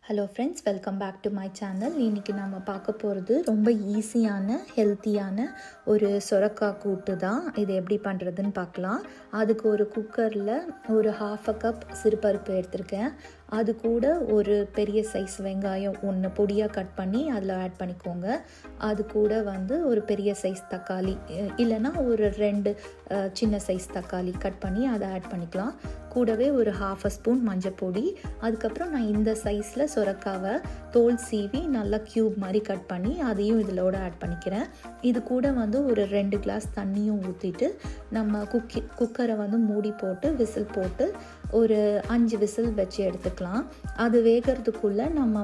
Hello friends, welcome back to my channel. இன்றைக்கி நம்ம பார்க்க போகிறது ரொம்ப ஈஸியான ஹெல்த்தியான ஒரு சொரக்காய் கூட்டு தான். இது எப்படி பண்ணுறதுன்னு பார்க்கலாம். அதுக்கு ஒரு குக்கரில் ஒரு 1/2 கப் சிறுபருப்பு எடுத்திருக்கேன். அது கூட ஒரு பெரிய சைஸ் வெங்காயம் ஒன்று பொடியாக கட் பண்ணி அதில் ஆட் பண்ணிக்கோங்க. அது கூட ஒரு பெரிய சைஸ் தக்காளி, இல்லைன்னா ஒரு 2 சின்ன சைஸ் தக்காளி கட் பண்ணி அதை ஆட் பண்ணிக்கலாம். கூடவே ஒரு 1/2 ஸ்பூன் மஞ்சள் பொடி. அதுக்கப்புறம் நான் இந்த சைஸில் சொரக்காவை தோல் சீவி நல்லா க்யூப் மாதிரி கட் பண்ணி அதையும் இதிலோட ஆட் பண்ணிக்கிறேன். இது கூட ஒரு 2 கிளாஸ் தண்ணியும் ஊற்றிட்டு நம்ம குக்கரை மூடி போட்டு விசில் போட்டு ஒரு 5 விசில் வச்சு எடுத்துக்கலாம். அது வேகிறதுக்குள்ளே நம்ம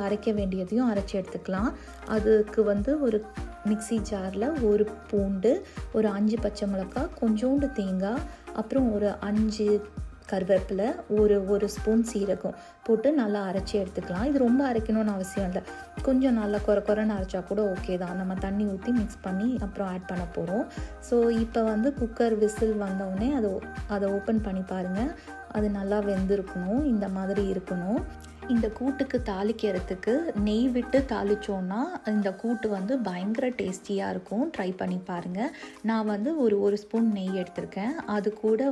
அரைக்க வேண்டியதையும் அரைச்சி எடுத்துக்கலாம். அதுக்கு ஒரு மிக்ஸி ஜாரில் ஒரு பூண்டு, ஒரு 5 பச்சை மிளகாய், கொஞ்சோண்டு தேங்காய், அப்புறம் ஒரு 5 கருவேப்பிலை, ஒரு ஸ்பூன் சீரகம் போட்டு நல்லா அரைச்சி எடுத்துக்கலாம். இது ரொம்ப அரைக்கணும்னு அவசியம் இல்லை. கொஞ்சம் நல்லா குறைன்னு அரைச்சா கூட ஓகே தான். நம்ம தண்ணி ஊற்றி மிக்ஸ் பண்ணி அப்புறம் ஆட் பண்ண போகிறோம். ஸோ இப்போ குக்கர் விசில் வந்தோடனே அதை ஓப்பன் பண்ணி பாருங்கள். அது நல்லா வெந்திருக்கணும், இந்த மாதிரி இருக்கணும். இந்த கூட்டுக்கு தாளிக்கிறதுக்கு நெய் விட்டு தாளித்தோன்னா இந்த கூட்டு பயங்கர டேஸ்டியாக இருக்கும். ட்ரை பண்ணி பாருங்கள். நான் ஒரு ஸ்பூன் நெய் எடுத்திருக்கேன். அது கூட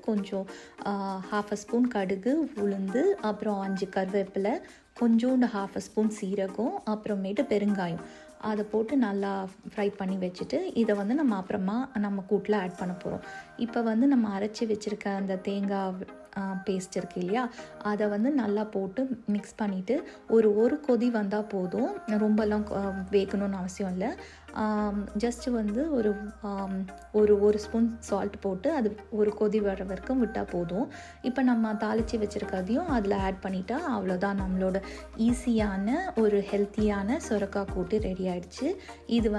கொஞ்சம் 1/2 ஸ்பூன் கடுகு, உளுந்து, அப்புறம் 5 கருவேப்பிலை, கொஞ்சோண்டு 1/2 ஸ்பூன் சீரகம், அப்புறமேட்டு பெருங்காயம் அதை போட்டு நல்லா ஃப்ரை பண்ணி வச்சுட்டு இதை நம்ம அப்புறமா நம்ம கூட்டில் ஆட் பண்ண போகிறோம். இப்போ நம்ம அரைச்சி வச்சுருக்க அந்த தேங்காய் பேஸ்ட் இருக்குது இல்லையா, அதை நல்லா போட்டு மிக்ஸ் பண்ணிவிட்டு ஒரு கொதி வந்தால் போதும். ரொம்பலாம் வேகணும்னு அவசியம் இல்லை. ஜஸ்ட்டு ஒரு ஸ்பூன் சால்ட் போட்டு அது ஒரு கொதி வர வரைக்கும் விட்டால் போதும். இப்போ நம்ம தாளித்து வச்சுருக்கதையும் அதில் ஆட் பண்ணிட்டா அவ்வளோதான், நம்மளோட ஈஸியான ஒரு ஹெல்த்தியான சொரக்காய் கூட்டு ரெடி ஆகிடுச்சு. இது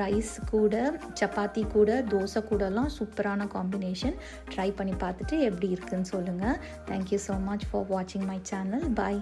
ரைஸ் கூட, சப்பாத்தி கூட, தோசை கூடலாம் சூப்பரான காம்பினேஷன். ட்ரை பண்ணி பார்த்துட்டு எப்படி இருக்குன்னு சொல்லுங்கள். தேங்க்யூ ஸோ மச் ஃபார் வாட்சிங் மை சேனல். பாய்.